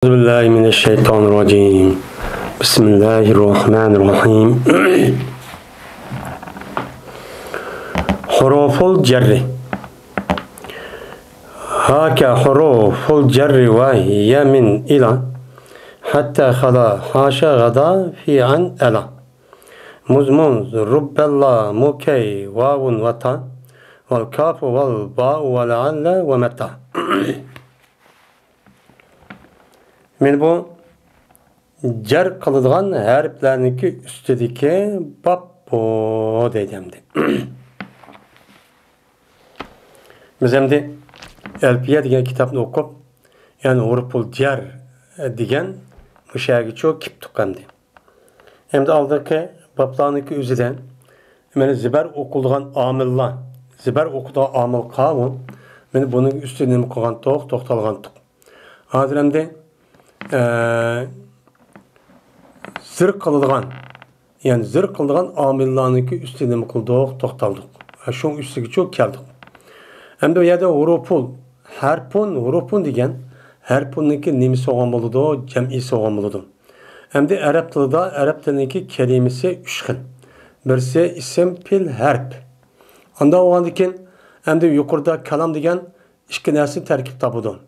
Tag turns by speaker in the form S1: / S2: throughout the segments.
S1: أعوذ بالله من الشيطان الرجيم. بسم الله الرحمن الرحيم. حروف الجر. هاك حروف الجر وهي من إلى حتى خلا حاشا غدا في عن ألا مزمنز رب الله مكي واو وتا والكاف والباء ولعل ومتى. Men bu jar kılıdığan harflerniki üstüdeki babbo deydimdi. Biz hem Elfiye degan kitapni o'qib, yani huruful jar degan müşahigi çok kip tuqqandi. Hem de aldaki bablarniki o'zidan mana zibar o'qilgan omillar, zibar o'qilgan omil qavun, men buning üstüne qo'ygan to'xtalgan to'q. Hozir hamda zir kıldıgan, yani zir kıldıgan amillarniki üstüne mi kıldık, toxtaldık. Şunun üstüge çok geldik. Hem de ya da huruful, hurufun degen, harpunniki nemisi olan buludu, cem'isi olan buludu. Hem de Arap tılıda, Arap tilindeki kelimesi üç xil. Birisi isim, pil, harp. Anda olan deken, hem de yukarıda kalam degen, iki nersi terkip tabudu.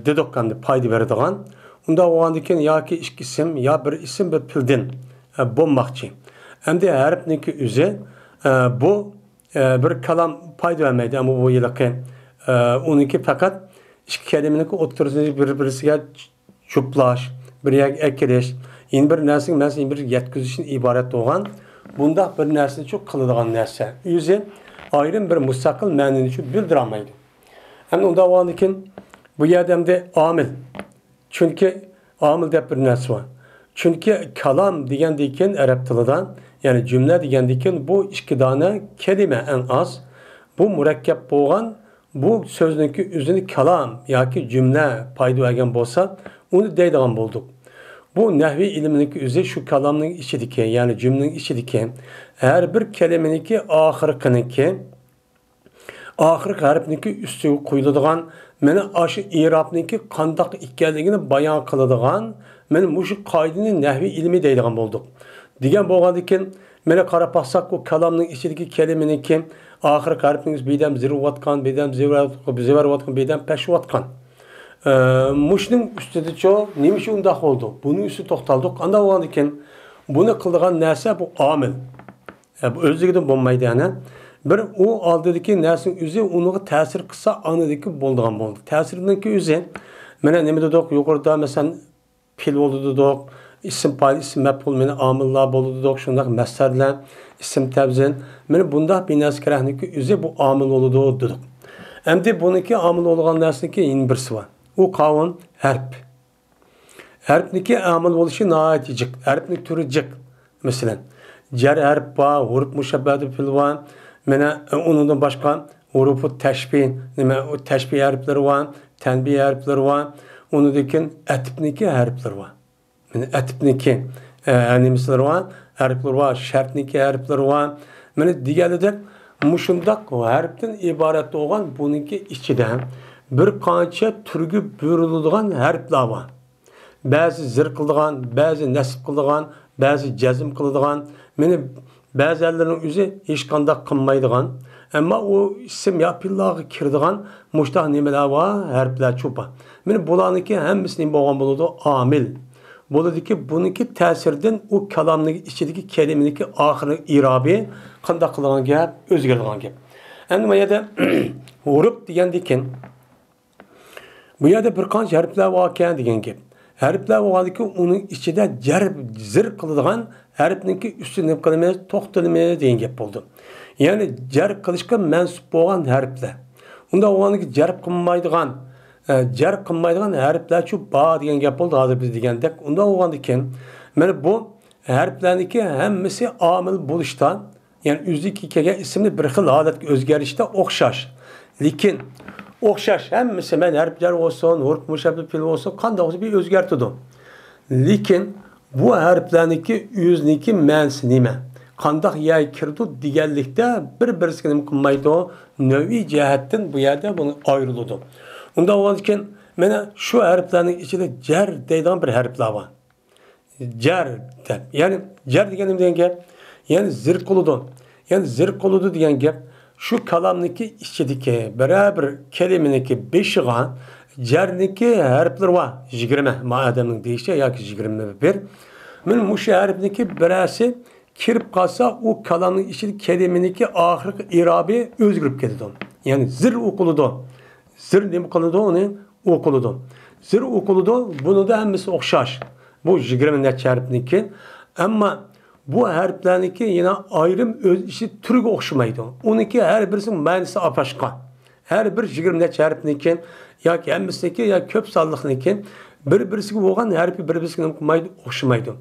S1: Dedokkanda payda beradigan. Unda oğandaki ya ki iki isim ya bir isim bir pildin bo'lmoqchi. Endi harfniki o'zi bu bir kalam payda vermaydi ama bu yilqi uniki faqat ikki kalimaniki o'ttirisini bir-birisiga juplash, bir ekilish, yana bir narsani masalan bir yetkazishdan iborat bo'lgan. Bunda bir narsani çok qiladigan narsa. O'zi ayrim bir mustaqil ma'noni bildira olmaydi. Endi unda oğandaki bu yerdemde amil. Çünkü amil deb bir narsa var. Çünkü kalam degandikin Arap tilidan, yani cümle degandikin bu ikki dona kelime en az. Bu murakkab bo'lgan, bu so'zniki o'zini kalam yoki jumla paydo olgan bo'lsa, uni deydigan bo'ldik. Bu nahviy ilminiki o'zi shu kalamning ichidagi, yani jumlaning ichidagi har bir kalimaniki oxirqiniki oxirgi harfniki ustiga qo'yiladigan, meni aşı i'robniki qandoq ekanligini bayon qiladigan, men mushu qoidani nahviy ilmi deydigan bo'ldik. Degan bo'lgandan meni qarab baqsak, u kalamning ichidagi kalimaniki oxirgi harfning bedam zirvatgan, bedam zivarvatgan, bedam pashvatgan. Mushning ustida nima shu undaq bo'ldi? Buning ustida to'xtaldik. Anda bo'lgandan buni qiladigan narsa bu omil. Bu o'zligidan bo'lmaydi ana. Bir o aldığındaki nersin üzeri onu tesir kısa anıdaki bolduğun boldu. Tesirindeki üzeri, mene ne mi dedik yukarıda mesela pil oldu dedik, isim paylı, isim mef'ul, mene amillar boldu dedik, şundak meslerler, isim tebzin. Mene bunda bir nersi kerahındaki üzeri bu amil oldu dedik. Hem de bununki amil olan nersindeki yeni birisi var. O kavun harp. Harpniki amil oluşu nahayet cık. Harpnik türü cık. Mesela cer harp var, hurup muşabbeti fil var. Mene onundan başka hurufu teşbih, o teşbih harfleri var, tenbih harfleri var. Onundakin etipniki harfleri var. Mene etipniki animisleri var, harfleri var, şartniki harfleri var. Mene diğerleri muşundak harften ibaret olan bununki içinde bir qancha türgü buyurulduğun harfler var. Bazı zir kıldıgan, bazı nasip kıldıgan, bazı cezim kıldıgan. Mene bazılarının özü hiç qandaq qılmaydigan, ama o isim yapıllağı kirdigan muştaq nimeler var, harfler çopa. Mene bularniki hemmisinin bo'lgan bo'ladi amil. Bo'ladi ki buniki ta'sirdan o kalamning ichidagi kalimaniki oxirgi irobi qandaq qilgan gap, o'zgargan gap. Endi bu yerda huruf degandikin bu yerda bir qancha harflar bor ekan degan gap. Harflar bo'lganki uning ichida zir qiladigan harfniki üstüne qilmaymiz, to'xtalmaymiz degan gap bo'ldi. Ya'ni jar qilishga mansub bo'lgan harflar. Unda o'g'aniki jar qilmaydigan harflar shu ba degan gap bo'ldi hozir biz degandek. Unda o'g'andikin mana bu harflarniki hammasi omil bo'lishdan, ya'ni o'ziki kelgan ismni bir xil holatga o'zgarishda o'xshash. Lekin o'xshash hammasi men harflar bo'lsin, huruf mushabbih fil bo'lsin, qanday bir o'zgartdi. Lekin bu harflarniki o'zniki ma'nosi nima? Qandoq yer kirdi deganlikda bir-birisiga nima qilmaydi? Nav'iy jihatdan bu yerda buni ayriladi. Unda o'zkin Mana şu harflarning ichida jar deydigan bir harflar bor. Jar deb. Ya'ni jar deganim degan gap, ya'ni zir qiludi. Ya'ni zir qiludi degan gap shu kalamniki ichidagi bir kelimeniki beshiga jarniki harflar bor. 20 madamning deyishi yoki 21. Mana bu harfniki birasi kirib qolsa, u kalamning ichidagi kelimeniki oxirgi irobi o'zgarib ketadi. Ya'ni zir o'qiladi. Zir nima qiladi uni? O'qiladi. Zir o'qiladi. Bunida hammasi o'xshash. Bu 20 necha harfniki. Ammo bu harflarniki yana ayrim o'z ishi turiga o'xshamaydi. Uniki har birisining ma'nosi apashqa. Har bir 20 necha harfniki yoki hammasiniki yoki ko'p sonliqniki bir-birisiga bo'lgan harfi bir-birisiga qilmaydi, o'xshamaydi.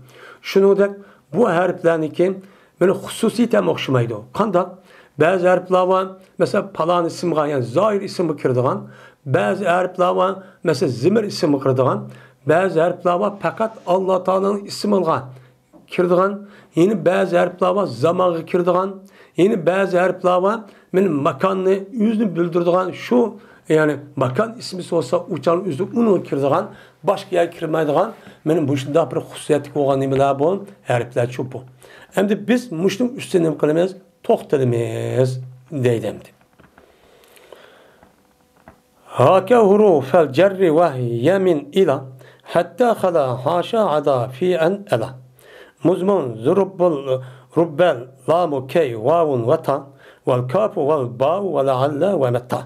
S1: Shuningdek, bu harflarniki mana xususiyat ham o'xshamaydi. Qanday? Ba'zi harflar bor, masalan, palon ismga, ya'ni zoir ismga kiradigan, ba'zi harflar bor, masalan, zimir ismga kiradigan, ba'zi harflar bor faqat Alloh taolaning ismiga kiradigan, yine ba'zi harflar bor zamonga kiradigan, yine ba'zi harflar bor men makonni o'zini bildiradigan, shu ya'ni makon ismi olsa uçan o'zi uni kiradigan, boshqa yer kirmaydigan, men bu shunday bir xususiyati bo'lgan nimalar bu harflar shu bu. Endi biz mushning ustida nima qilamiz? To'xtalamiz deydi endi. Haka hurufel cerri ve yemin ila hatta khala haşa ada fi en ela. Muzmun zurubbul rubbel lamu key vavun ve ta vel kafu vel ba'u ve lealla ve metta.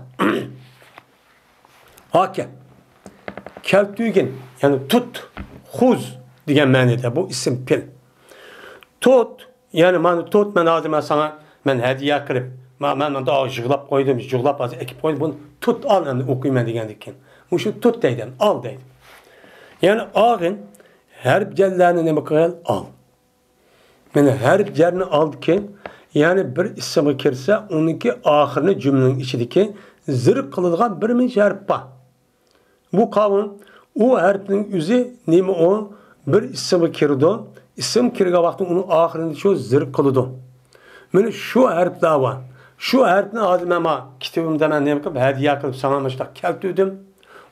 S1: Haka keltügin yani tut, huz degan ma'noda bu isim pil. Tut yani mana tut men hozir sana men hadiya qilib, men unda yig'lab qo'ydim, yig'lab hozir ekib qo'ydim, buni tut al endi o'qiyman degandikin. Bu shu tut deydi, al deydi. Ya'ni ag'in harf jarlarni nima qilgan? Al. Mana harf jarni aldiki, ya'ni bir ismga kirsa, uniki oxirini jumlaning ichidagi zir qiladigan bir mincha harf bor. Bu qavun u harfning o'zi nima o? Bir ismga kirdi. İsim kirgan vaqtda uni oxirini shu zir qiladi. Mana shu harflar bor. Shu harfni hozir men kitobimda men nima qilib hadiya qilib sana mana keltirdim.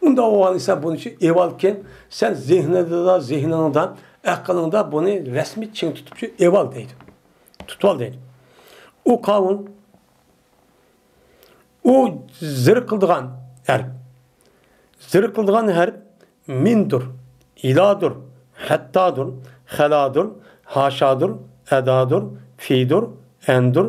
S1: Unda o'g'il esa buni evalki sen zehningda, aqlingda buni rasmiy ching tutib shu eval deydi. Tutval deydi. U qavun u zir qildigan harf. Zir qildigan harf mindur, iladur, hattadur, haladur, haşadur, edadur, fidur, endur,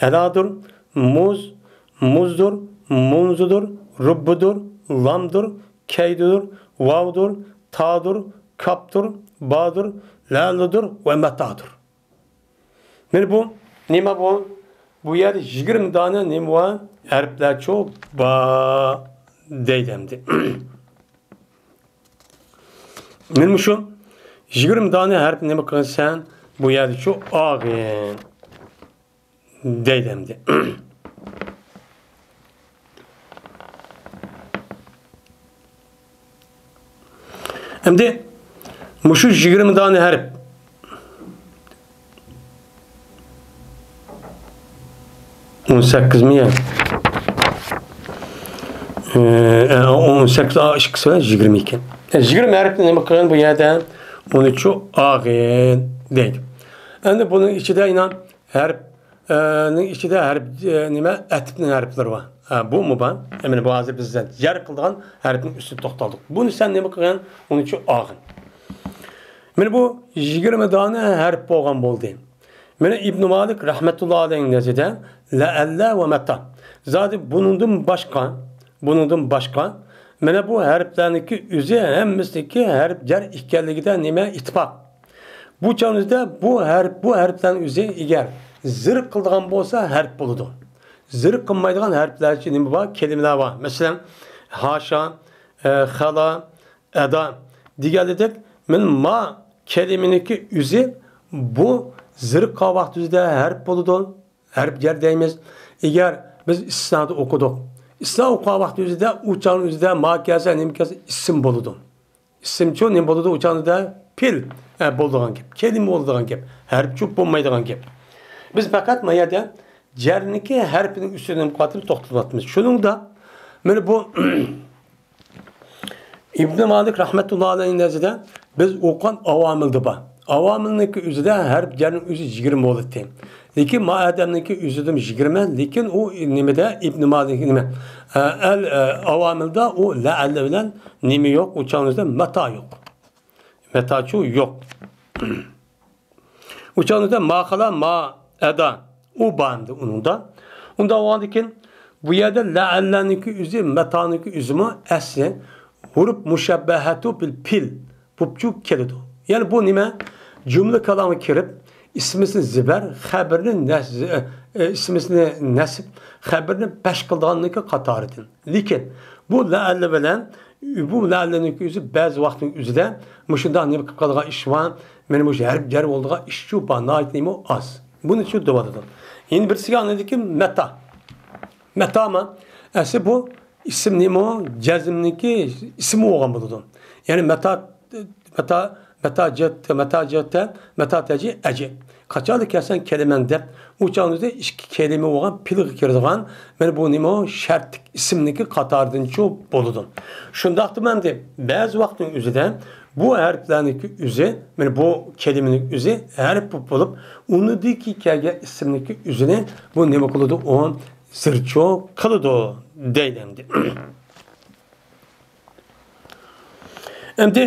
S1: eladur, muz, muzdur, munzudur, rubbudur, lamdur, keydudur, vavdur, tadur, kaptur, badur, laludur ve metadur. Ne bu? Nima bu? Bu yer 20 tane nima var? Harfler çok deydemdi. Ne şu? 20 tane harf nima qilsan bu yerda shu og'in deydimdi. Endi mushu 20 tane harf 18 mi ya? 18 aşkısı 22. 20 harfni nima qilgan bu yerda? Onu çok ağın deydi. Endi bunun içinde inan içinde harf nima atibning harflari var. Bu mu ben? Emin bu hozir bizden jar qilgan harfning üstüne to'xtaldik. Bunu sen nima qilgan? Onu çok ağın. Mana bu 20 tane harf bo'lgan bo'ldi. Mana İbn Malik rahmetullah alayhi nazarida la alla ve meta. Zaten bunundan başka mana bu harflarniki o'zi hammasidagi harf jar ekanligida nima ittifoq. Bu chog'imizda bu harflarning o'zi agar zir qiladigan bo'lsa harf bo'ladi. Zir qilmaydigan harflar uchun nima bor? Kelimalar bor. Masalan, haşa, xala, ada deganidek men ma kelimeniki o'zi bu zir qilgan vaqtida harf bo'ladi. Harf jar deymiz. Agar biz istisnoda o'qidik. İslam okuğa vaxtımızda uçağın üzerinde makiyası nemkası isim buludu. İsim çok ne buludu uçağın da pil bulduğun gibi. Kelime bulduğun gibi. Harf çok bulmayduğun gibi. Biz fakat mayada cerniki harfinin üstüne katılıp toxtalatmız. Şunun da bu İbn Malik rahmetullahi aleyhin nazarida biz o'qigan avomildi bor. Avomilniki o'zida har bir jarning o'zi 20 bo'ladi. Lekin Muadamniki o'zida 20, lekin u nimada İbn Malik nima? Al avomilda u la'alla bilan nima yo'q, o'chog'imizda mata yo'q. Matachu yo'q. O'chog'imizda maqala ma ada u bandi ununda. Unda o'g'andikin bu yerda la'allaniki o'zi mataniki o'zimi asli vurup muşabbahatu bil pil bupçuk kelidi. Yani bu nima? Cümle kalamı kirip ismisini ziber, haberini ismisini nasip, haberini beş kıldığınlıkı katarıdın. Lekin bu la'alla bilen bu la'allaniki o'zi bazı vaqtning o'zida mushunda nima qilib qolgan ish var, meni mush jar bo'ldigan ish shu banayt nima az. Buni shu dovadadim. Endi birisiga anladiki meta. Meta mı? Asli bu isim nima? Jazmniki ismi olgan bo'ladi. Ya'ni meta taji aji. Qachonki kelsan keliman deb o'chog'ingizda ikki kelima olgan pilga kiradigan mana bu nima shartlik ismniki qatoridan chu bo'ladi. Shundaqdi menda ba'zi vaqtning o'zida bu harflarniki o'zi mana bu kelimaning o'zi harf bo'lib, unidagi kelgan ismniki o'zini bu nima qiladi? O sircho qiladi deydi. Endi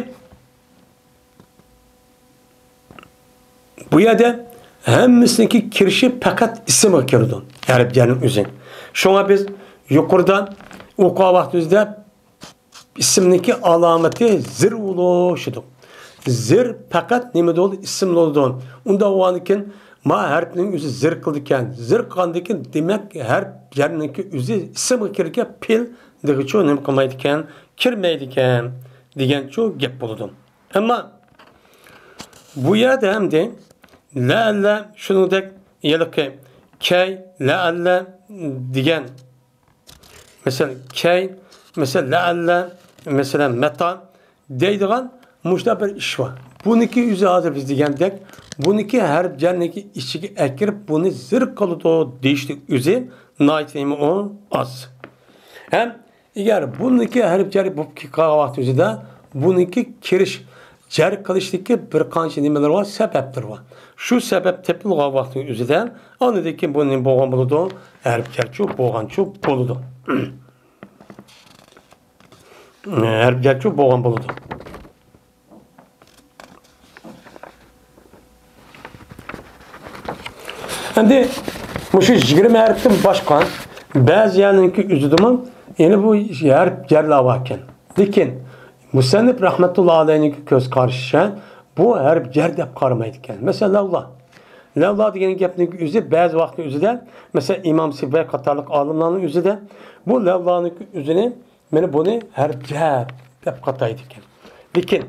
S1: bu yerda hammasiniki kirishi faqat ismga kirdi. Arabchaning o'zi. Shunga biz yuqoridan o'qigan vaqtimizda ismniki alomati zir bo'lishdi. Zir faqat nima bo'ldi? Ism bo'ldi. Unda o'g'anikin ma harfning o'zi zir qildi ekan. Zir qilgandan demak harf jarniki o'zi ismga kirgan pil degicho nima qilmaydi ekan, kirmaydi ekan degancho gap bo'ldi. Ammo bu yerda hamda la'alla shuningdek yilqi kay la'alla degan mesela kay mesela la'alla mesela meta deydigan mushta bir ish bor. Buniki o'zi hozir biz degandek buniki harf jarniki ichiga akirib buni zir qiladi deyishlik o'zi naytimi o az. Hem agar buniki harf jar bo'lib qolgan vaqt o'zida buniki kirish jar qilishlikka bir qancha nimalar bor, sabablar bor. Shu sabab tepilgan vaqtning o'zida anidan buning bo'lgan bo'ladi, harf jarchu bo'lganchu bo'ladi. Harf jarchu bo'lgan bo'ladi. Endi mushu 20 harfdan boshqa ba'zi yerninki o'zidami yine bu harf jarlar bor ekan. Lekin Musannif rahmetullahi aleyhi'nin göz karşıya bu harf jar deb qaramaydi ekan. Mesela lavla. Lavla degan gapning o'zi ba'zi vaqt o'zida, mesela İmam Sibay qatorliq olimlarning o'zida bu lavlaning o'zini meni buni harf jar deb qataydi ekan. Lekin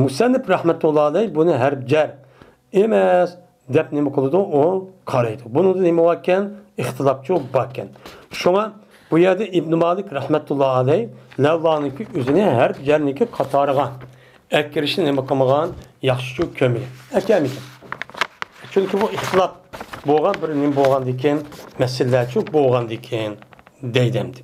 S1: Musannif rahmetullahi aleyhi buni harf jar emas deb nima qiladi? O qaraydi. Bunun nima bor ekan? İxtilofchi bor ekan. Shunga bu yerda İbn Malik rahmetullahi aleyh lavlaniki o'zini harf jarniki qatoriga akirishni nima qilmagan, yaxshi ko'mil. Akamikan. Chunki bu ixtilof bo'lgan bir nima bo'lgandan keyin masalachi bo'lgandan keyin deydimdi.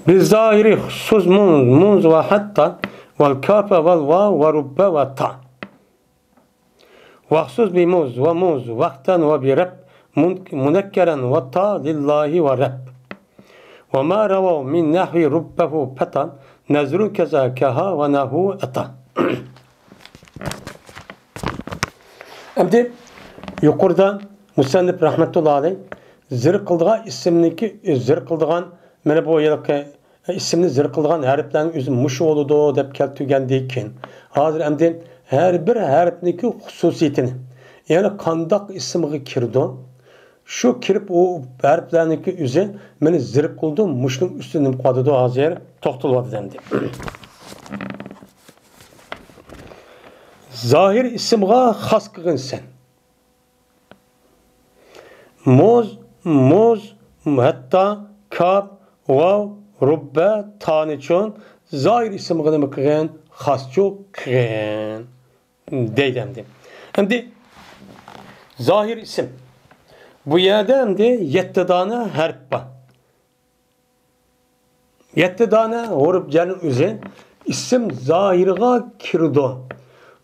S1: Bizahiri husus munz ve hatta vel kafe vel vav ve rubbe ve ta. Vahsus bi muz ve muz vaktan ve bi rab munekkeren ve ta lillahi ve rab. Ve ma ravav min nahvi rubbehu petan nezrun keza keha ve nahu eta. Şimdi yukarıda Musannif rahmetullahi aleyh zir qildigan ismniki zir qildigan mana bu yilki ismni zir qilgan harflarning o'zi mush bo'ladi deb keltirgandan keyin hozir endi har bir harfniki xususiyatini ya'ni qandoq ismga kirdi shu kirib u harflarniki o'zi meni zir qildi mushning ustini qo'ydi hozir to'xtalyapti endi. Zahir ismga xos qilgansan. Muz hatta kaf vav rubba tanichon zahir ismga nima qilgan xoschu qilgan deydimdi. Endi Zahir isim. Bu yerde hem de 7 tane harf var. 7 tane harf gelin üzerine isim zahirga kirdi.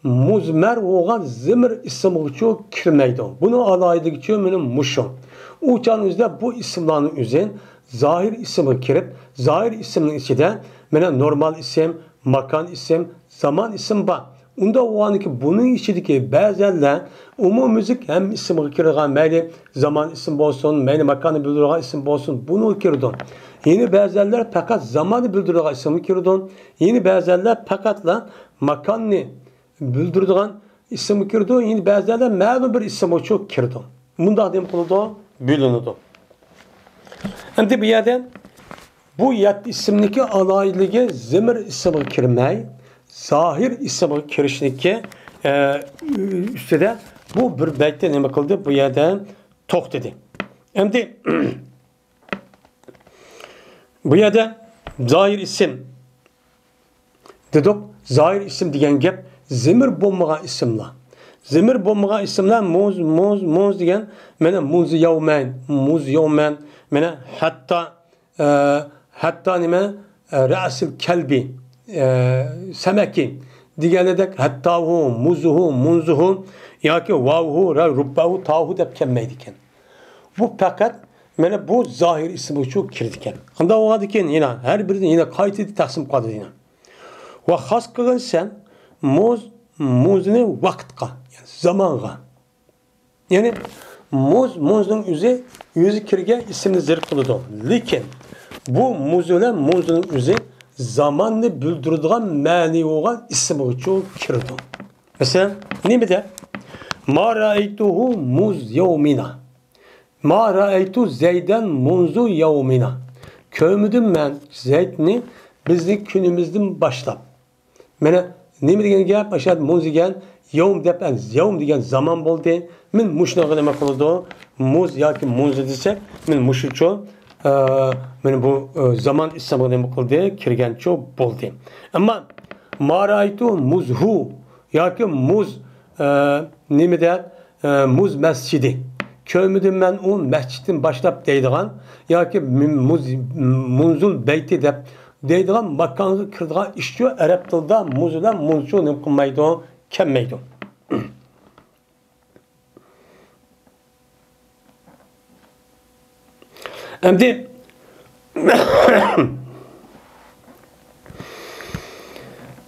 S1: Muzmer oğan zimir isim uçu kirmeydi. Bunu alaydı geçiyor benim muşum. Uçan üzerinde bu isimlerin üzerine zahir ismi kirip, zahir ismin içinde bana normal isim, makan isim, zaman isim var. Onda o anki bunun içindeki bazılarla umum müzik hem isim kirgan meyli zaman isim olsun, meyli makanı bildiren isim olsun bunu kirdon. Yeni bazılar fakat zamanı bildiren isim kirdon. Yeni bazılar fakatla makanı bildiren isim kirdon. Yeni bazılar mağlum bir isim uçu kirdon. Bunda dem kıldı, bölündü. Hem de bir yerden bu yat isimdeki alaylığı zimir ismi kirmey, zahir ismi kirişniki üstede bu bir beytte ne kıldı bu yerden tok dedi. Hem de bu yerde zahir isim dedik, zahir isim diyen gep zimir bombaga isimler. Zimir bombaga isimler muz diyen mene muz yevmen mene hatta nime ra'sil kelbi semeki diğerledek hatta hu muzuhu munzuhu ya ki vavhu rubbahu tahu dep kemmeydiken. Bu fakat mene bu zahir ismi çok kirdiken. Anda o adiken yine her birinin yine kayıtı taksim kadı yine. Ve has kılın sen muzunu vaktka yani zamanğa. Yani muzun yüzü kirge isimli zir kılıdı. Lakin bu muzun yüzü zamanını bildirdiğin mani olan ismi çok kirdi. Mesela ne mi de? Ma ra'aytuhu muz yevmina. Ma ra'aytu zeyden munzu yevmina. Kömüdüm ben Zeyd'ni bizlik günümüzden başlap. Mene ne mi degen gap aşağı muz degen yevm depen yevm degen zaman boldu. Min muşnağı demek oldu. Muz ya ki muz desek min muşuço men bu zaman ismi demek oldu. Kirgenço boldu. Ama ma ra'aytu muzhu ya ki muz ne mi der? Muz mescidi. Köymüdüm ben o mescidin başlap deydiğen ya ki munzul beyti dep deydiğen makanı kırdığı işçi Arap dilde muzula munzu ne kılmaydı kemmeydi. Şimdi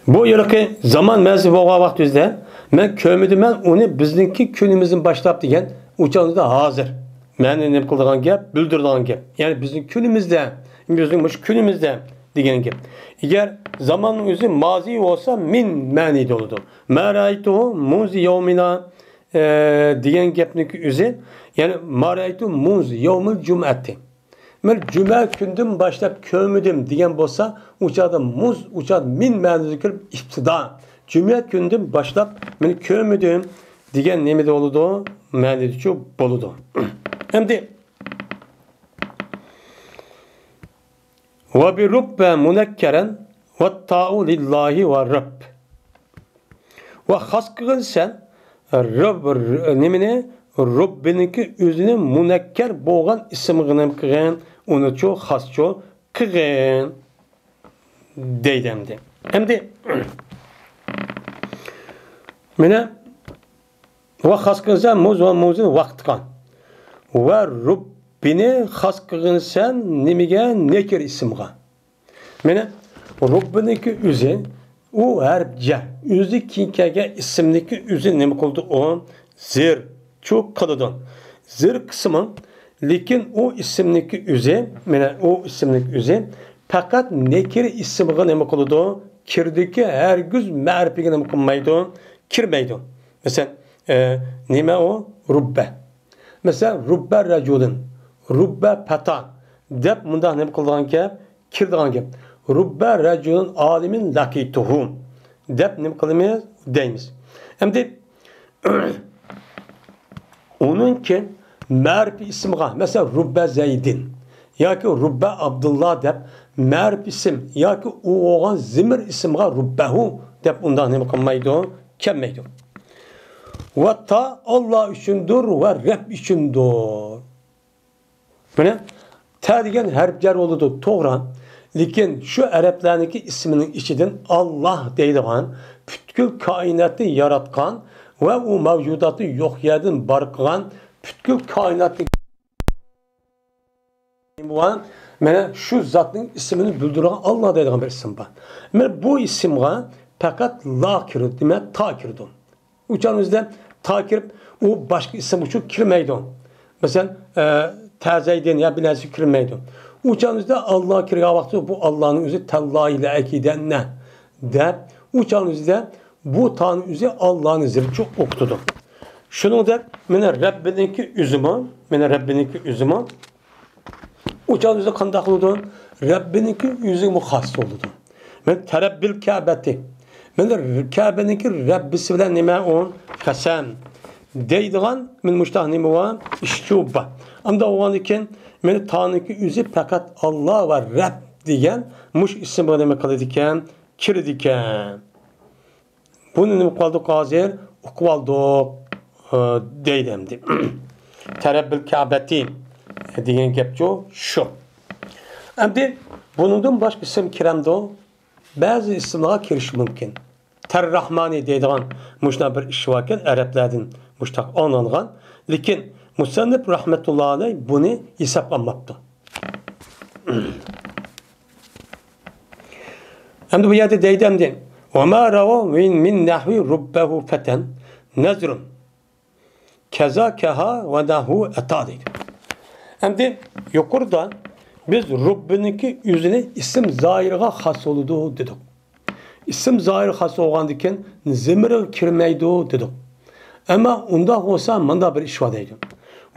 S1: bu yılki zaman mevzu boğa vaktizde ben köymüdüm ben onu bizimki günümüzün başlap diyen uçağımızda hazır. Məni ne kıldığın gep, bildirdiğin gep. Yani bizim günümüzde, günümüzde diyen gep. Eğer zamanın özü mazi olsa min məni doludu. Ma ra'aytuhu muz yevmina diyen gepniki özü yani ma ra'aytu muz yevmil cum'ati. Men cuma gündüm başlap kömüdüm diyen bolsa uçağda muz uçağda min məni zikir iftida. Cuma gündüm başlap men kömüdüm diyen nemi de oludu? Məni çok boludu. Hem de ve bi rubbe munekkeren ve ta'u lillahi ve rabb ve haskın sen Rabb nemine Rabbiniki özünü munekker boğan ismini kıgın onu çok has çok kıgın deydemdi. Hem de mene ve haskın sen muz ve muzun vaktikan ve Rabbini haskın sen nemige nekir isimga. Mene Rabbiniki özü o herce özü kinkege isimdeki özü nemi kıldı o zir çok kalıdan. Zir kısmı lekin o isimdeki özü mene o isimdeki özü fakat nekir isimga nemi kıldı o kirdiki her güz ma'rifige nemi kılmaydı kirmeydi. Mesela neme o rubbe. Mesela rubbe raculun, rubbe pata. Dep bunda nemi kıldığın gep kirdiğin gep. Rubbe raculun alimin lakituhu. Dep nemi kılmayız deyimiz. Hem de onun ki ma'rif ismiga mesela rubbe zeydin ya ki rubbe abdullah dep ma'rif isim ya ki o oğan zimir ismiga rubbehu dep ondan nemi kılmaydı kemmeydi. Ve ta Allah üçündür ve Rab üçündür. Böyle ta degan harflar oldu to'g'ri. Lekin şu Araplarniki isminin içinden Allah deydigan, bütkül kainatı yaratgan ve o mevcudatı yok yerden bar qilgan, bütkül kainatı mana şu zatning ismini bildirgan Allah deydigan bir isim var. Mana bu isimga fakat la kirdi, demek ta kirdi. Uçağımızda ta kirib, o başka isim uchun kirmaydi. Mesela tazeyden ya bir narsa kirmaydi. Uçağımızda Allah kirgan vaqtda bu Allah'ın özü talla ile akiden ne? De uçağımızda bu tanrı özü Allah'ın zikri okudu. Şunu da mene Rabbininki üzümü uçağımızda qandaq oldu? Rabbininki üzümü xas oldu. Men terabbil Ka'bati. Men Ka'baninki Rabbisi bilan nima on qasam deydigan men muştah nima va iştuba. Amda oğan iken men tanrıki üzü fakat Allah ve Rabb degan muş isim bilan nima qiladi ekan? Kirdi ekan. Bunu nima qildik hozir? O'qib oldik deydi. Terabbil Ka'bati degan gapço şu. Endi bundan başka isim kiramdi. Bazı isimler kiriş mümkün. Ter-Rahmani deydigan muşna bir iş varken Araplardan muştaq anlangan. Lekin Musannif rahmetullahi aleyh bunu hesaplanmaptı. Endi bu yerde deydi endi. وَمَا رَوَى مِنْ نَحْوِ رُبَّهُ فَتَنْ نَزْرٌ كَذَا كَهَا وَنَهُ اَتَى deydi. Endi yukarıda biz Rabbininki yüzüne isim zahirga has oludu dedik. İsim zahir has olgandiken zemire kirmeydi dedik. Ama onda olsa manda bir iş var deydi.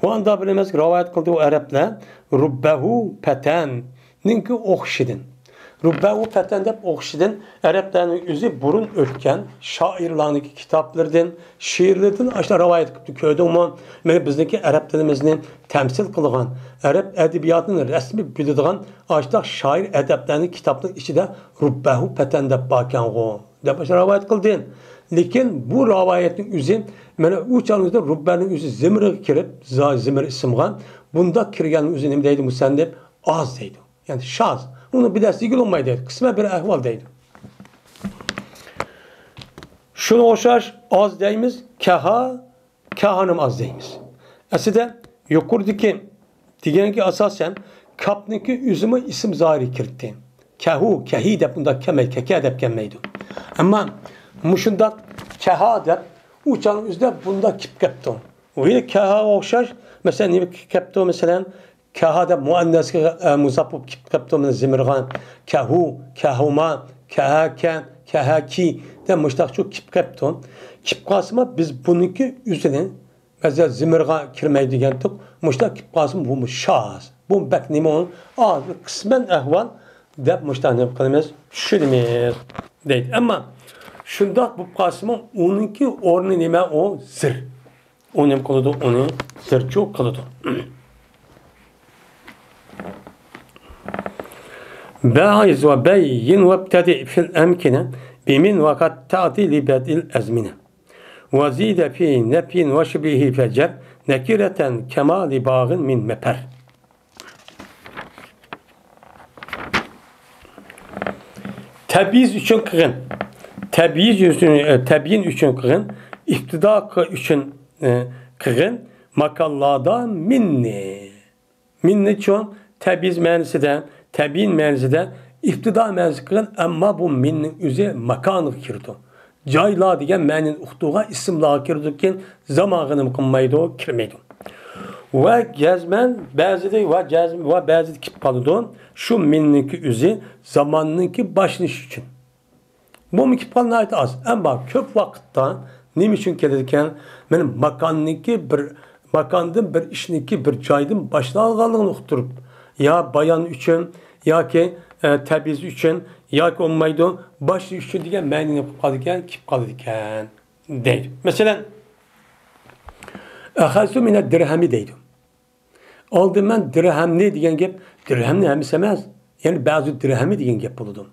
S1: O anda bilmez rivayet kıldı o Araplar Rubbehu peten ninki okşidin. Rubbehu peten dep okşidin Arapların yüzü burun ötken şairlarniki kitaplardan şiirlerden aşağı rivayet kıldı köyde ama bizdeki Arap dilimizini temsil kılgan Arap edebiyatının resmi bildiğin aşağı şair edeplerinin kitapların içinde Rubbehu peten dep bakan o dep aşağı rivayet kıldı. Lekin bu rivayetin yüzü mana uçağınızda Rubbenin yüzü zimri kirib zimir isimgan bunda kirgen yüzü nima deydi musannif az deydi. Yani şaz. Onu bir de sigil olmayı deydi. Kısmen bir ahval deydi. Şunu oşar az deyimiz kahanım az deyimiz. Aslında yukarıdaki diyenki asasen kapniki yüzüme isim zahiri kirdi. Kahu, kahi de bunda kemel, keke de kemeydi. Ama muşunda kaha de uçağın üzerinde bunda kip kaptı. O yine kaha oşar. Mesela ne kaptı mesela kaha da muannas muzapop kip kaptı zimirgan. Kahu, kahuma, kahaka, kahaki de muştak çok kip kaptı. Kip kasma biz bununki üzerine mesela zimirgan kirmeyi diyendik. Muştak kip kasma bu şaz. Bu bek nimon az kısmen ahval de muştak ne kılmaz şu demek değil. Ama şundak bu kasımın onunki ornu nime o zır. O nem kılıdı onu zır çok kılıdı. Bâiz ve beyyin ve btedi fil emkine bimin vakat ta'ti li bedil ezmine. Ve zide fi nepin ve şibihi fecer nekireten kemali bağın min meper. Tebiz için kırın. Təbiyin üçün qığın, iftida üçün qığın, makallada minni. Minni üçün təbiz mənisi də, təbiyin mənisi də, iftida mənisi qığın, amma bu minnin üzü makanı kirdi. Cayla degan mənin uxtuğa isimla kirdi ki, zamanını qınmaydı, kirmeydi. Ve cezmen bazıda ve bazıda kip kalıdı. Şu minninki üzü zamanınki başlış için. Bu mikip kalına ait az. Ama köp vakitte ne için gelirken benim makandım bir işniki bir caydım başlanğanlığını uxturup ya bayan için ya ki təbiz için ya ki olmaydı başlış için diye mənini kalırken kip kalırken değil. Mesela Əxəzu minə dirhəmi deydim. Aldım mən dirhəmli deyən gep, dirhəmli həmis eməz. Yəni, bəzi dirhəmi deyən gep buludum.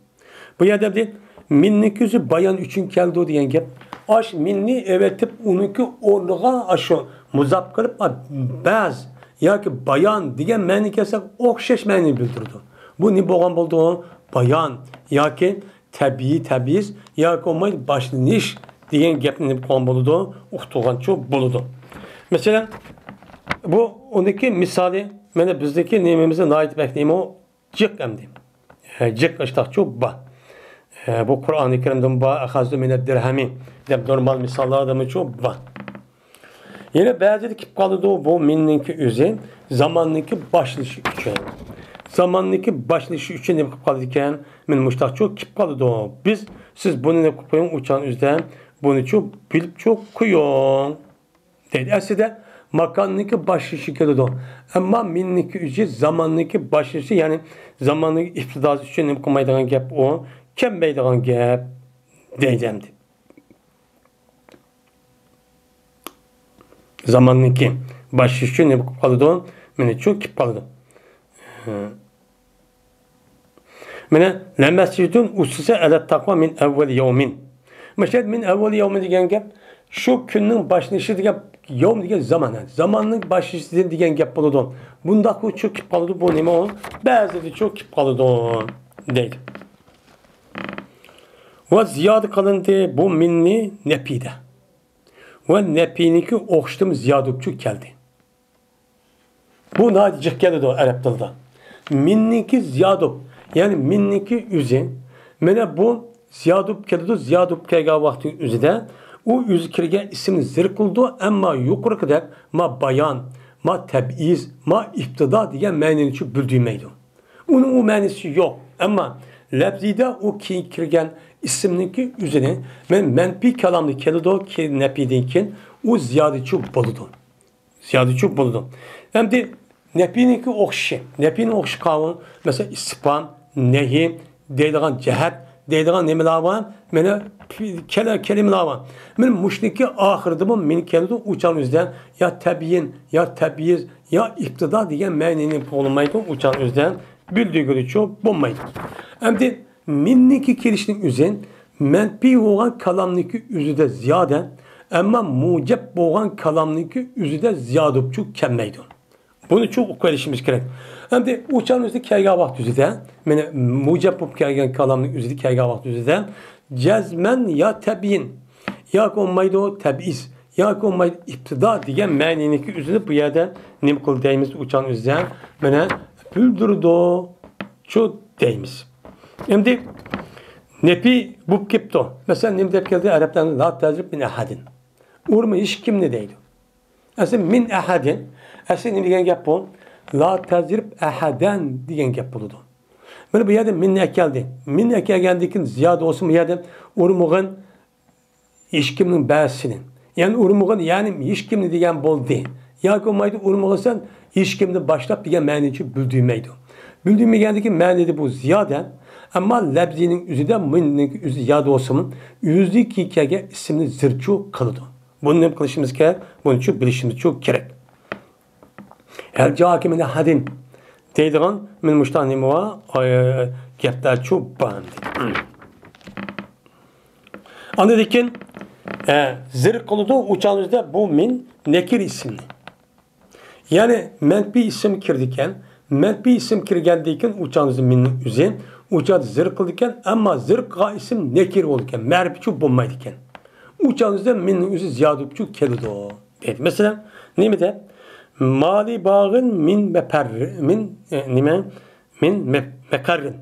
S1: Bu yerde deyil, minniki yüzü bayan üçün keldi o diyen gap. Aş minni evetip onunki orluğa aşı muzap kılıp baz ya ki bayan diyen məni kesek okşeş məni bildirdi. Bu ne boğan buldu o? Bayan ya ki tabiiz ya ki olmayı başlanış diyen gapni boğan buldu. Uxtuğan çok buldu. Mesela bu ondaki misali mene bizdeki nemimize nait bekleyeyim o cık emdi. Cık açtak çok ba. Bu Kur'an-ı Kerim'den ba ahazdu mined dirhemi. Normal misallarda mı çok ba. Yine bazı kip kalıdı bu minninki üzün zamanlıki başlışı için. Zamanlıki başlışı için ne kip kalıdıyken min muştak çok kip kalıdı o. Siz bunu ne kupayın uçan üzden bunu çok bilip çok kuyun. Değil. Aslında makanlıki başlışı kalıdı o. Ama minniki üzün zamanlıki başlışı yani zamanlıki iftidası için ne kumaydan gap o. Kem beydan gap diyeceğimdi. Zamanlıki başlışı ne kalıdı o. Mene çok kip kalıdı. Mene lemescidun ususe ele takva min evvel yevmin. Mesela min evvel yevmin diyen gap şu günün başlışı diyen yevm diyen zaman. Zamanlık başlışı diyen gap kalıdı. Bunda çok kip kalıdı bu neme o. Bazı da çok kip kalıdı o. Değil. Ve ziyade kalındı bu minni nepide. Ve nepiniki okştum ziyadukçu geldi. Bu nadicik geldi o Arap dilda. Minniki ziyaduk. Yani minniki üzün. Mene bu ziyaduk geldi. Ziyaduk kega vakti üzüde. O üzü kirge isim zirkuldu ama yukarı kadar ma bayan, ma tebiz, ma iftida diye menen için bildiğimeydi. Onun o menisi yok. Ama lebzide o ki kirgen isimdeki üzerine menfi kalamlı keldo ki nepidinkin o ziyade çok boludu. Ziyade çok boludu. Hem de nepidinki okşi. Nepidin okşi kavun mesela ispam, nehi, deydiğen cehet, deydiğen nemilavan, mene kelimeler men muşniki ahirde bu min keldo uçan üzden ya tabiyin, ya tabiiz, ya iktidar diyen meninin olmaydı uçan üzden bildiği göre çok bulmaydı. Hem de minniki kirişinin üzerine menfi olan kalamniki üzüde ziyade ama mucep olan kalamniki üzüde ziyadupçu kemmeydi. Bunu çok okuyalışımız gerek. Hem de uçan üzüde kerga vakti üzüde yani mucep bu kergen kalamniki üzüde kerga vakti üzüde cezmen ya tabiin ya konmaydı o tabiiz ya konmaydı iktidar diyen meniniki üzüde bu yerde nimkul deyimiz uçan üzüde yani büldürdü çok deyimiz. Hem de nepi bu kipto. Mesela nimde geldi Arapların la tezrib min ahadin. Urma hiç kim ne deydi. Aslında min ahadin. Aslında ne diyen yapın? La tezrib ahaden diyen yapıldı. Böyle bir yerde min geldi. Min geldiğinden ziyade olsun bir yerde urmuğun hiç kimin bağısının. Yani urmuğun yani hiç kim ne diyen bol değil. Ya komaydı urmuğun sen hiç kimde başlap diyen menici bildiğimeydi. Bildiğime geldi ki menidi bu ziyade ama lebzinin üzüde minnin üzü ziyade olsun yüzdeki kege isimli zırçu kalıdı. Bunu ne kılışımız gerek? Bunun için bilişimiz çok gerek. El cahakimine hadin deydiğin min muştanimuğa gepler çok bağımdı. Anladıkken zırh kalıdı uçağımızda bu min nekir isimli. Yani menfi isim kirdiken menfi isim kirgeldiyken uçağınızın minnin üzerine uçağı zırh kıldıkken ama zırh isim nekir olurken merbiçu bulmaydıkken uçağınızda minnin üzerine ziyadupçu kelidi o. Mesela ne mi de mali bağın min beperrin min mekarrin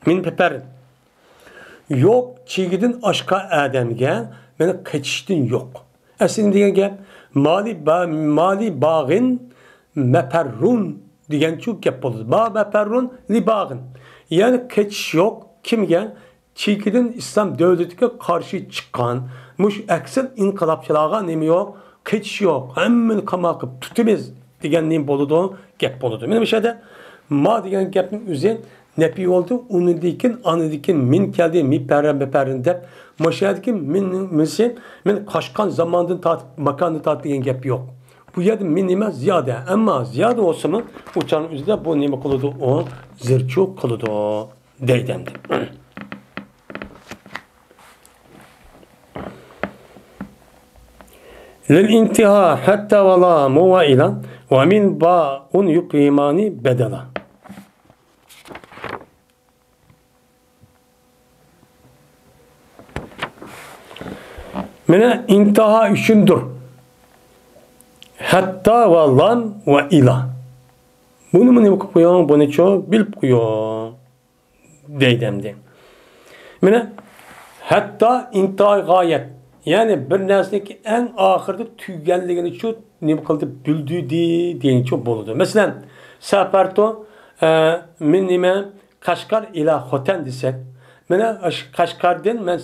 S1: min peperrin yok çiğidin aşka ademge bana kaçıştın yok. Aslında diyen gel mali bağın meperrun diyen çok yapılır. Ba meperrun li bağın. Yani kaçış yok. Kim gel? Çiğidin İslam devletine karşı çıkan muş eksen inkılapçılığa nemi yok. Kaçış yok. Hemen kamakıp tutumuz diyen neyim boludu? Gep boludu. Benim şeyde ma diyen gepin üzerine nepi oldu. Onu dikin, anı dikin, min geldi, mi perren beperren dep. Maşayedikin min kaşkan zamanın makanın tatlıgen gep yok. Bu yerde minime ziyade ama ziyade olsa mı uçağın üzerinde bu nime kılıdı o zırçu kılıdı o deydemdi. Lil intiha hatta vala muvailan ve min ba'un yuqimani bedela. Mene intiha üçündür. Hatta ve lan ve ila. Bunu mu ne koyuyor? Bunu çok bilip koyuyor. Deydemdi. Mene hatta intiha gayet. Yani bir nesneki en ahırda tüygenliğini çok ne kıldı büldüğü diye çok boludu. Mesela seferto min nime Kaşgar ila hoten desek. Mene Kaşgar'dan men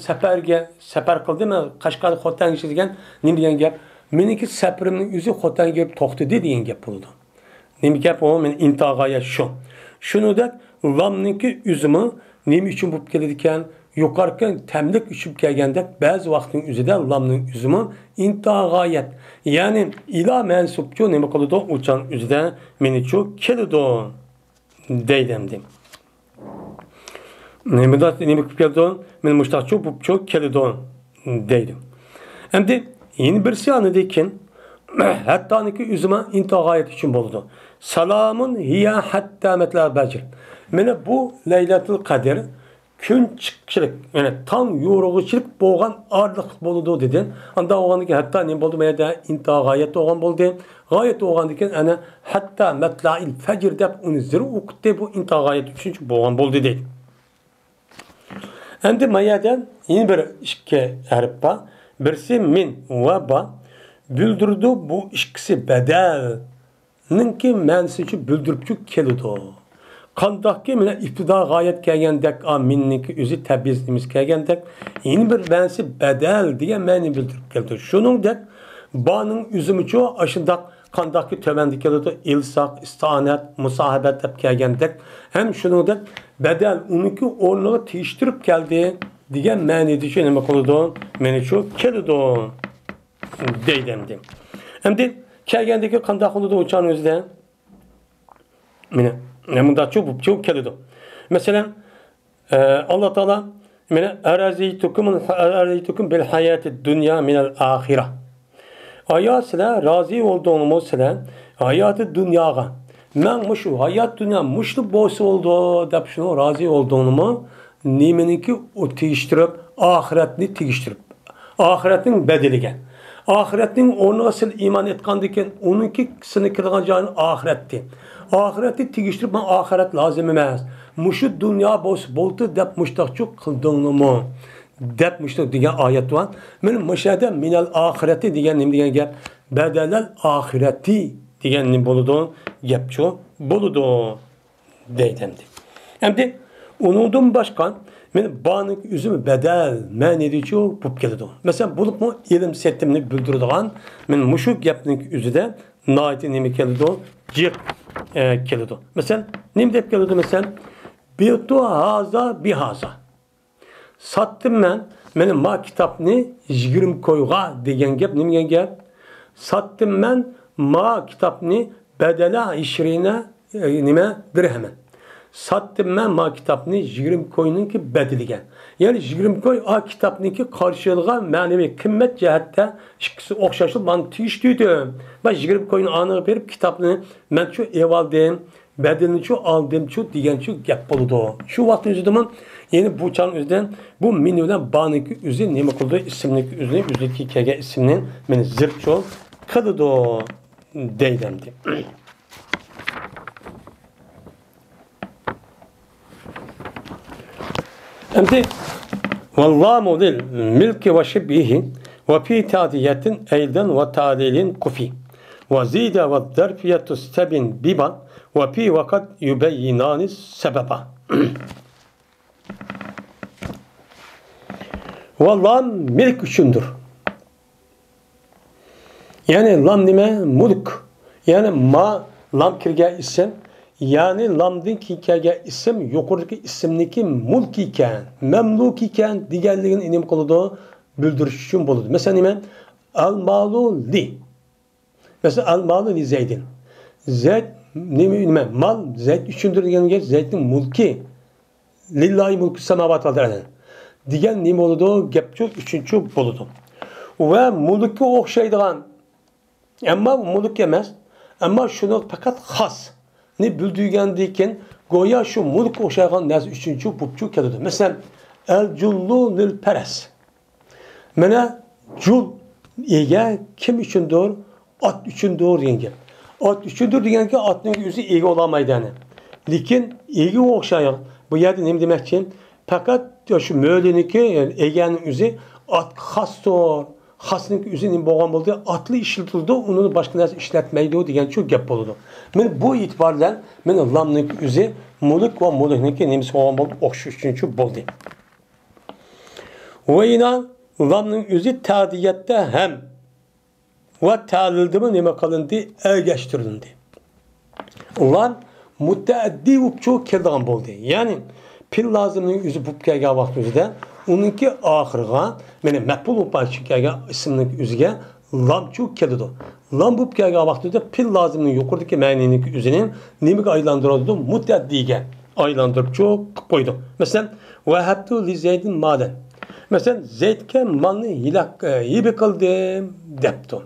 S1: sefer kıldım men Kaşgar hoten geçirgen ne diyen gap. Meniki seperimin yüzü hoten gelip toxtu diyen gap boludu. Ne gap o men intihaya şu. Şunu da lamninki üzümü nemi için bu gelirken yukarıken temlik üçüp gelgendek bazı vaktin üzerinde lamның üzümü intiha gayet. Yani ila mensupçu nemi kılıdı uçan üzerinde meniçu kelido deydemdim. Nemi da nemi kelido men muştakçu bupçu kelido deydim. Hem de yeni bir siyanı deyken hatta niki üzümü intiha gayet için boludu. Salamun hiya hatta metla becr. Mene bu Leylatul Kadir gün çıkışlık, yani tam yoruğuçılık boğan ağırlık boludu dedin. Anda oğandaki hatta ne boldu mene de intiha gayet oğan boldu. Gayet oğandaki ana hatta metla'il fecr dep unizir ukde bu intiha gayet üçüncü boğan boldu dedi. Hem de mayadan yeni bir işke harpa birisi min ve ba büldürdü bu işkisi bedel ninki mensici büldürüpçü kelido. Kandaki mine iftida gayet kelgendek aminninki üzü tebizimiz kelgendek yeni bir mensi bedel diye meni bildirip geldi. Şunun dek bağının üzümü çoğu aşındak kandaki tövendik geldi ilsak, istanet, musahebet hep kelgendek hem şunun dek bedel onunki ornağı tiştirip geldi diye meni düşünemek oldu. Meni çoğu kelido deydemdim. Hem de kelgendeki kandak oldu uçan özden mine bunda çok kelido. Mesela Allah Teala mine erazitukum bil hayati dunya minel ahire. Ayasla razı olduğumuz sile hayatı dünyaga. Men muşu hayat dünya muşlu boş oldu dep şunu razı olduğumu nimeninki o tiştirip ahiretini tiştirip ahiretin bedeligen. Ahiretin onu asıl iman etkandiken onunki sını kılacağın ahiretti. Ahireti tigiştirip ben ahiret lazım emez. Muşu dünya boş boltu dep muştakçu kıldığını mu? Dep muştak diyen ayet var. Benim müşahede minel ahireti diyen nim diyen gep. Bedelel ahireti diyen nim boludu. Gepçu boludu. Deydemdi. Hem de unudum başkan benim bağınık üzümü bedel men edici bup geldi. Mesela bulup mu ilim settimini bildirdiğin men muşuk yaptık üzüde naiti nimi geldi cip geldi. Mesela nim dep geldi mesela bir haza bihaza. Sattım ben benim ma kitapni 20 koyga degan gap nima gap? Sattım ben ma kitapni bedela 20 nima dirhem. Sattım ben ma kitapni 20 koyununki bedeligen. Yani 20 koy a kitapniki karşılığa manevi kıymet cihette ikisi okşaşıp bana tiştiydi. Ben 20 koyun anı verip kitapını ben şu ev aldım, bedelini şu aldım, şu diyen şu gap buludu. Şu vakti üzüdümün yeni bu çan üzden bu minyodan bağınıki üzü nemi kuldu isimlik üzü üzüki kege isiminin beni zırço kadıdo deydemdi. Hem de vallamu dil milki ve şibbihi ve fi tadiyetin eyden ve tadilin kufi ve zide ve zarfiyetu stebin biban ve fi vakat yubeyyinani sebeba. Vallahi milk üçündür. Yani lam nime mulk. Yani ma lam kirge isim. Yani lamdın kikege isim yukarıdaki isimdeki mulk iken, memluk iken diğerliğin inim koludu bildiriş için buludu. Mesela nime? Al malu li. Mesela al malu li Zeydin. Zeyd nime? Mal Zeyd üçündür diyen yer Zeyd'in mulki. Lillahi mulku semavat vel ardı. Diyen nime oludu? Gepçu üçüncü buludu. Ve mulki okşaydıgan Ama muluk emas. Ama şunu fakat xas. Ne bildiğindikken goya şu muluk oxşayan narsa üçüncü bupçu keladi. Mesela el jullu nil peres. Mana jul ega kim uchundir? At uchundir degan gap. At uchundir deganki atning o'zi ega olamaydi ani. Lekin ega o'xshayan. Bu yerda nima demoqchi? Faqat shu mo'liniki, yani eganing o'zi at xasdir. Xasning o'zi nima bo'lgan bo'ldi? Atli ishlatildi, uni boshqa narsa ishlatmaydi degan shu gap bo'ladi. Men bu e'tibor bilan men lamning o'zi mulk va mulkniki nimasi bo'lgan bo'ldi, o'xshash uchun bo'ldi. Va yana lamning o'zi ta'diyatda ham va ta'lildimi nima qilindi? Ergashtirildi. Ular mutaaddi uçu keldigan bo'ldi. Ya'ni pil lozimning o'zi bo'lib kelgan vaqtida uningki oxiriga, mana maf'ul bo'lib kelgan ismning o'ziga lamchu keladi. Lam bo'lib kelgan vaqtida pil lozimning yuqoridagi ma'nining o'zini nimaga aylantiradi? Mutaaddiga aylantirib qilib qo'ydi. Masalan, vahabtu li zaydin malan. Masalan, zaydga malni hiba qildim debdi.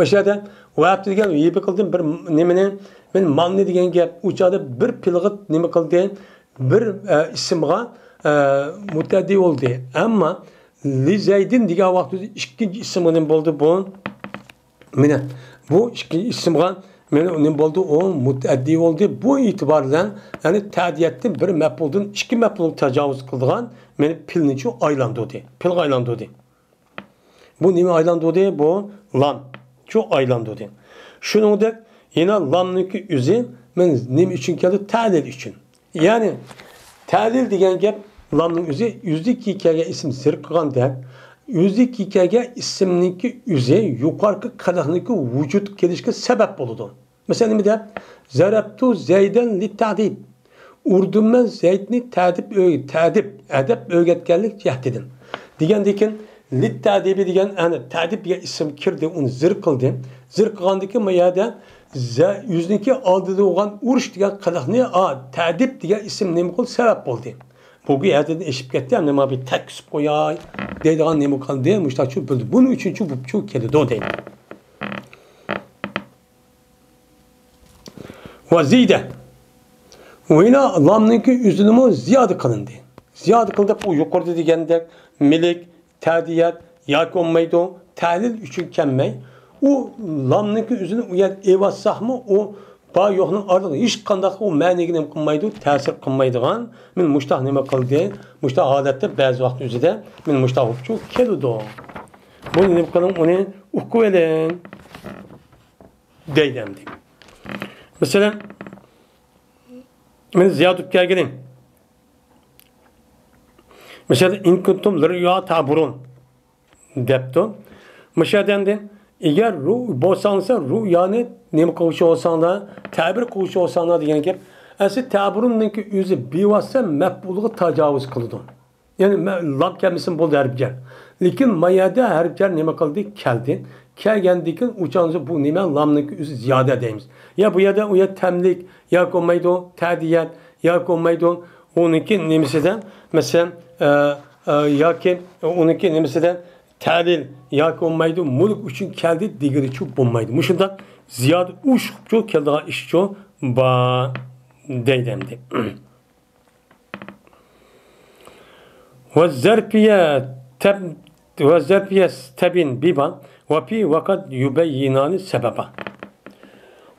S1: O'shada vahabtu degan hiba qildim bir nimani men malni degan gap uchoqda bir pilg'it nima qildi? Bir ismga mutaddi oldu. Ama li zaydin degan vaqtda ikkinchi ism nima bo'ldi bu? Mana bu ikkinchi ismga mana nima bo'ldi? O mutaddi oldu. Bu e'tibordan ya'ni ta'diyatdan bir maf'uldan ikki maf'ul tajovuz qilgan meni pilnichu aylantirdi. Pilga aylantirdi. Bu nima aylantirdi? Bu lam. Şu aylantirdi. Shuningdek yana lamniki o'zi men nima uchun keldi? Ta'lil uchun. Yani ta'lil degan gap lamning o'zi yüzlik hikoyaga ism sir qilganda yüzlik hikoyaga ismniki o'zi yuqorqi qadaqniki vujud kelishga sabab bo'ladi. Masalan nima deb? Zarabtu zaydan li ta'dib. Urdumman zaydni ta'dib adab o'rgatganlik jahdidan. Degandekin li ta'dibi degan ana ta'dibga ism kirdi, uni zir qildi. Zir qilgandiki mayada yüzniki oldida bo'lgan urush degan qadaqni ta'dib degan ism nima qil sabab bo'ldi. Bu yerden eşip gitti hem de bir tek koyay deydiğin nemi kaldı müştaçı buldu. Bunun üçüncü bu çok keldi o değil. Vazide. O yine lamnınki üzülümü ziyade kılındı. Ziyade kıldı bu yukarıda degende milik, tadiyat, yak olmaydı o. Tahlil üçün kemmey. O lamnınki üzülümü uyar evassah mı o ba yo'qning ardida hech qanday u ma'niga nima qilmaydi, ta'sir qilmaydigan men mushtaq nima qildi? Mushtaq holatda ba'zi vaqt o'zida men mushtaq uchun keldi. Buni nima qiling, uni o'qib oling deydim. Masalan, men ziyodib kelganim. Masalan, in kuntum lirya ta'burun debdi. Mashadandin eğer bo'lsansa rüyani nima qiluvchi olsanglar, ta'bir qiluvchi olsanglar degan gap. Asli ta'birunninki o'zi bevosita maf'ulga tajovuz qildi. Ya'ni lam kelmasin bo'ldi harfjar. Lekin mayada harfjar nima qildi? Keldi. Kelgandikin uchanzi bu nima lamninki o'zi ziyoda deymiz. Ya bu yerda u yer tamlik, ya bo'lmaydi, ta'diyat, ya bo'lmaydi. Uniki nimasidan, masalan, yoki uniki nimasidan ta'lil yoki olmaydi, mulk uchun keldi degirichi bo'lmaydi. Mushunda ziyod ushqcho keldigan ishcho ba deydimdi. Va zarfiya tabin biba va fi vaqt yubayyinani sababa.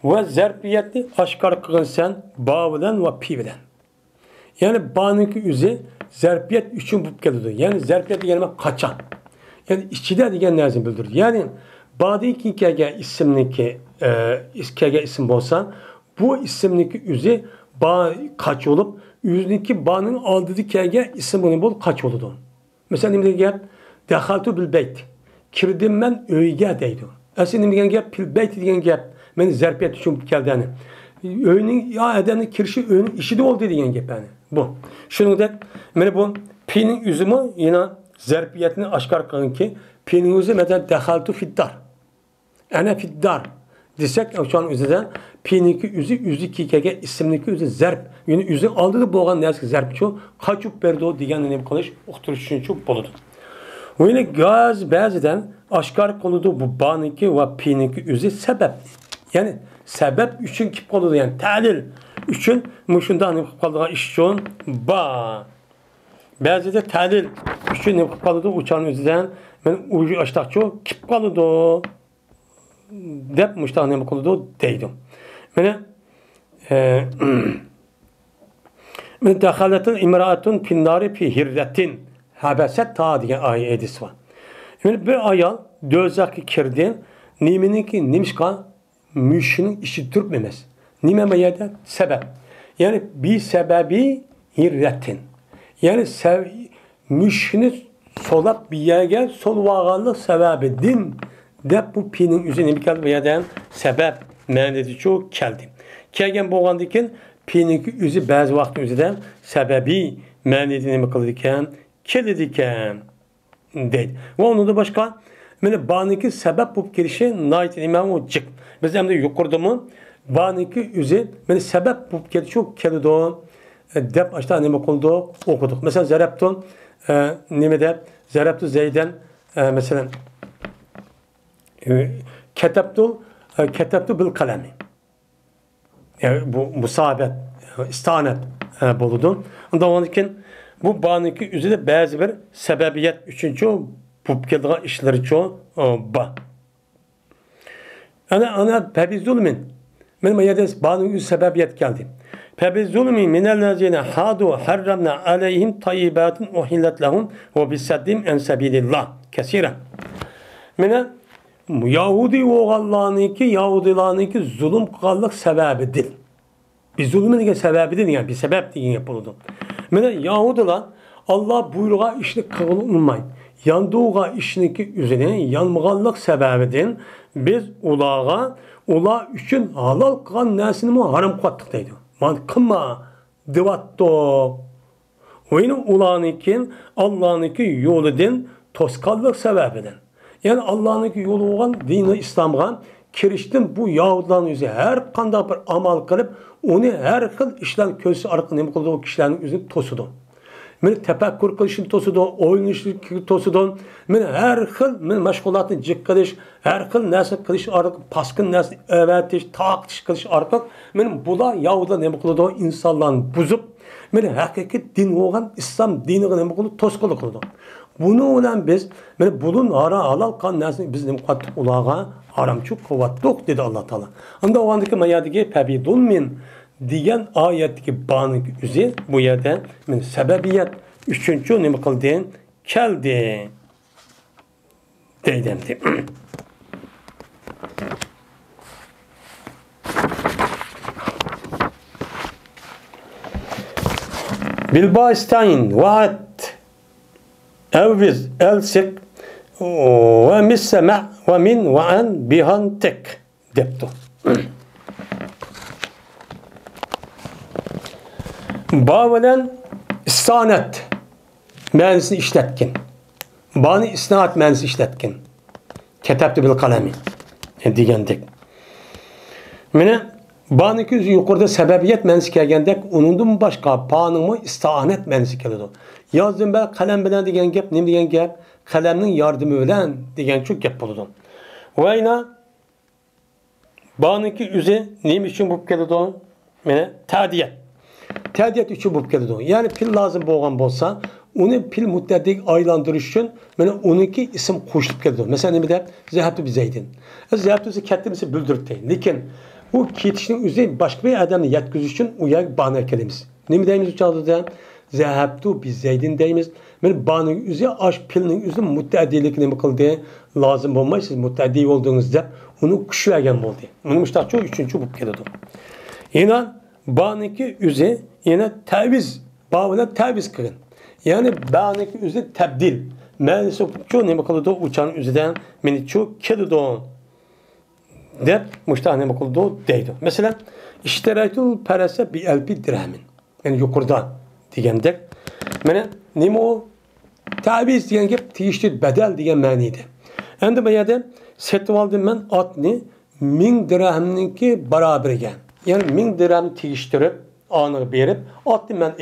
S1: Va zarfiyatni oshkor qilgan ba bilan va pi bilan. Yani ba'niki o'zi zarfiyat uchun bo'lib keladi. Yani zarfiyat degani qachon? Yani içide degan narsani bildirdi. Yani ba'diki hikoyaga ismniki hikoyaga ism bo'lsa, bu ismniki o'zi ba qach bo'lib, o'ziniki ba'ning oldidagi hikoyaga ism bo'lib qach bo'ladi. Masalan, nima degan gap? Dakhaltu bil bayt. Kirdim men uyga deydi. Asli nima degan gap? Bil bayt degan gap. Men zarfiyat uchun kelgani. Uyning ya adamning kirishi uyning ishida bo'ldi degan gap yani. Bu. Shuningdek, mana bu pining o'zimi yana zarfiyatni oshkor qilganki, pining o'zi masalan dakhaltu fiddar. Ana fiddar desek, o'shan o'zida piniki o'zi kikaga ismniki o'zi zarf, ya'ni o'zi oldida bo'lgan narsa zarfchi qochib berdi deganini nima qilish, uqtirish uchun bo'ladi. O'yini gaz ba'zidan aşkar koludu bu baniki ve piniki üzü sebep. Yani sebep üçün kip koludu yani talil üçün muşunda ne kaldığı iş için ba. Bazı da talil üçün ne koludu uçan üzüden ben ucu açtıkça kip koludu. Dep muşta ne koludu deydim. Mene men dakhalatun imraatun finnari fi hirretin habeset ta diye ayet edis var. Yani bir ayal dözaki kirdi nimeninki nimişka müşinin işi türkmemez. Nime meyede sebep. Yani bir sebebi hirretin. Yani müşini solap bir yere sol vağanlık sebebi din de bu pinin üzerine bir kaldı veya sebep mənədi çok keldi. Kelgen boğandıkken piniki üzü bazı vakti üzüden sebebi mənədi nemi kılıdikken kelidikken deydi. Ve onu da başka yani baniki sebep bu gelişi nait imam o cık. Biz hem de yukarıda mı baniki üzü yani sebep bu gelişi çok kelidi o dep açta nemi kıldı okuduk. Mesela Zereptun nemi de Zereptu Zeyden mesela ketebtu bil kalemi. Yani bu musabet, istanet buludun. Ondan onun için bu baniki üzerinde bazı bir sebebiyet üçüncü bu keldiği işleri çoğu ba. Ana pebi zulmin. Benim ayades baniki sebebiyet geldi. Pebi zulmin minellezine hadu harramna aleyhim tayyibatun uhillet lehum ve biseddim en sebilillah. Kesiren. Mine Yahudi oğallarınki, Yahudilarınki zulüm kıllık sebebidir. Bir zulümün sebebidir yani bir sebep diye yapıldı. Mesela Yahudiler Allah buyruğa işini kılınmayın. Yandığa işiniki üzerine yanmağanlık sebebidir. Biz ula üçün halal kılan nesini mi haram kılattık deydi. Man kıma divatto. Oyunu ulanıkin Allah'ınki yoludun toskallık sebebidir. Yani Allah'ın yolu olan dini İslam'a kiriştin bu Yahudilerin yüzü her kanda bir amal kılıp onu her kıl işler közü arka ne kıldı o kişilerin yüzünü tosudu. Men tefekkür kılışın tosudu, oyun işi tosudu. Men her kıl men meşgulatın cik kılış, her kıl nasıl kılış arka paskın nasıl evetiş, taktiş kılış arka men bula Yahudiler ne kıldı o insanların buzup men hakiki din olan İslam dini ne kıldı toskulu kıldı. Bunu olan biz bunun ara halal kan nesini biz ne kattık ulağa haramçuk kuvvetlik dedi Allah Teala. Anda o andaki mayadaki pebidun min diyen ayetteki banık üzeri bu yerde sebebiyet üçüncü ne kıldığın keldi deydemdi. Bilbaistain vaat evviz elsik ve misseme ve min ve en bihan tek deptu. Bağvelen istanet mühendisini işletkin. Bani istinat mühendisi işletkin. Ketebtü bil kalemi. Digendek. Mine bani ki yukarıda sebebiyet mühendisi kelgendek onundan başka panımı istanet mühendisi keledi. Yazdım ben kalem bilen digen gep, nim digen gep, kaleminin yardımı bilen digen çok gep buludum. Ve yine bani ki üzü nim için bu keledi. Mine tadiyet. Tədiyət üçün bu keledi. Yani pil lazım boğan bolsa, onu pil müddetlik aylandırış için onunki isim koşulup keledi. Mesela ne de Zehebtu bizeydin. Zehebtu bize kendimizi bildirip değil. Lakin bu ketişinin üzerine başka bir adamı yetkizmiş için uyak bana kelimiz. Ne deyimiz uçağı Zehebtu bizeydin deyimiz. Banın üzerine aş pilinin üzerine müddetlik ne kıldı lazım olmaz. Siz müddetlik olduğunuzda onu kuşlayan oldu. Onun müstahçı üçüncü bu keledi. Yine baniki üzeri yine teviz, bağına teviz kırın. Yani baniki üzeri tebdil. Maalesef çoğu ne bakıldı uçan üzerden beni çok kedi doğun. Dep müştah ne bakıldı deydi. Mesela işteretul perese bir elpi dirhemin. Yani yukarıdan digendek. Yani ne o teviz diyen gibi tiştir bedel diyen maniydi. Hem de bayada setvaldım ben atni 1000 dirhemninki beraber gen. Yani 1000 dirhem tiştirip anı berip attım ben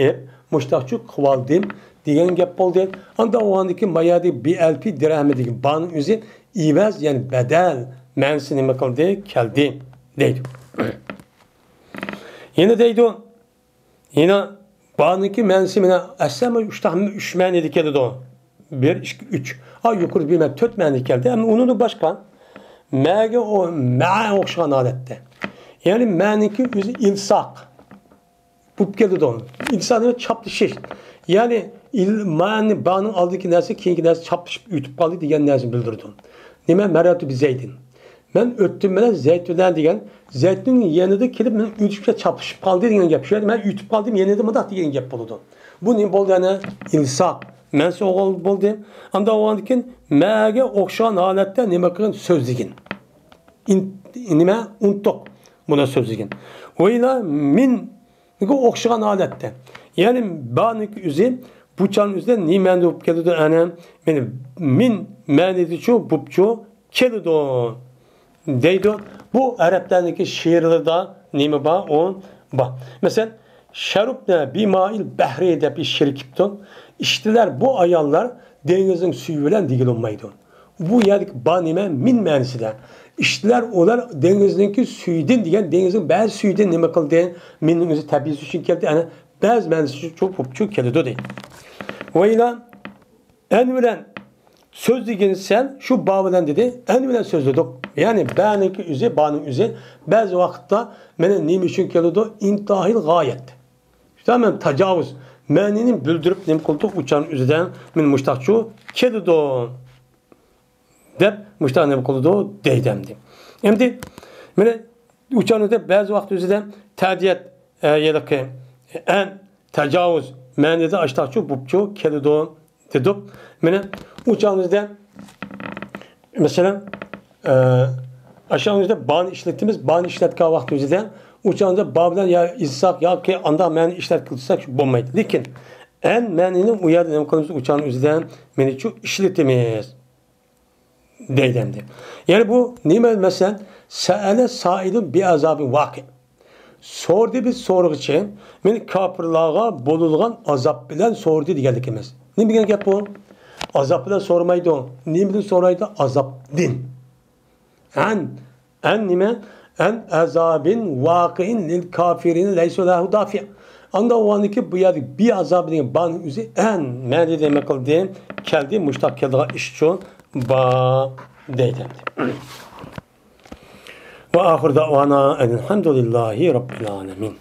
S1: müştahçı kıvaldım diyen gap oldu. Anda o andaki mayadi bir elpi dirhemi diyen banın üzeri İvaz yani bedel ma'nisi nima qildi? Keldi deydi. Yine deydi o. Yine bağınınki ma'nisi mana aslında 3 ma'ni keldi o. 1, 2, 3. Ha yukarı bir ma'ni 4 ma'ni keldi. Ama onun da başka ma'ga o ma'a o'xshagan holatda. Yani ma'niki o'zi ilsaq. Bu keldi de onun. İlsaq demek çaplishish. Yani ma'ni bağının aldiki narsa keyingi narsa çaplışıp ütüp qaldı degan narsani bildirdi. Nima maratu bi zaydin. Men o'tdim bilan zaytundan degan zaytunning yanida kelib men ütüpga çapışıp qaldı degan gap. Shu yerda men ütüp qaldim yanida mudaq degan gap bo'ldi. Bu nima bo'ldi ana? İlsaq. Men so'g'il bo'ldi. Anda o'g'andan keyin ma'ga o'xshagan holatda nima qilgan so'z degan. Nima untuq buna so'z degan. O'yla minga o'xshagan holatda. Yani ba'niki o'zi bu çan üzerinde nimen de keldi ana benim min manidi şu bupçu keldi deydi. Bu Araplardaki şiirlerde nime ba on ba. Mesela şarupna bimail bahri de bir şirkipti. İştiler bu ayarlar denizin suyu bilen digil olmaydı. Bu yerdeki ba nime min manisi de. İştiler onlar denizdeki suyudun diyen denizin bazı suyudun nime kıldı minin özü tabii için geldi. Yani bazı manisi çok bupçu keldi değil. Vayla en bilen söz degen sen şu babıdan dedi en bilen söz dedik. Yani benimki üze bağının üze bazı vakitte mene neyim için keldi intahil gayet. Tamam tecavüz. Meninin bildirip neyim kıldı uçan üzeden min muştakçu keldi dep muştak neyim kıldı deydemdi. Şimdi mene uçan üzede bazı vakit üzeden tadiyet ya ki en tecavüz menede açtakçı bupçu keldi dedik. Mene uçağımızda mesela aşağımızda bağını işlettiğimiz bağını işletke vaktimizde uçağımızda bağından ya izsak ya ki anda meni işlet kılsak şu bombaydı. Lakin en meninin uyardı nemkanımız uçağın üzerinden meni çok işletimiz deydemdi. Yani bu neyme mesela se'ele saidun bi azabin vakı. Sordu bir soru için meni kapırlığa bolulgan azap bilen sordu diyelikimiz. Ne bilgen gap bu? Azap bilen sormaydı o. Ne bilin soraydı? Azap din. En nime? En azabin vakiin lil kafirin leysu lahu dafi. Anda o anki bu yadık bir azabının bağının üzeri en meni demek kıldı. Keldi muştak keldiği işçi ba deydemdi. Ve ahir davana elhamdülillahi rabbil alemin.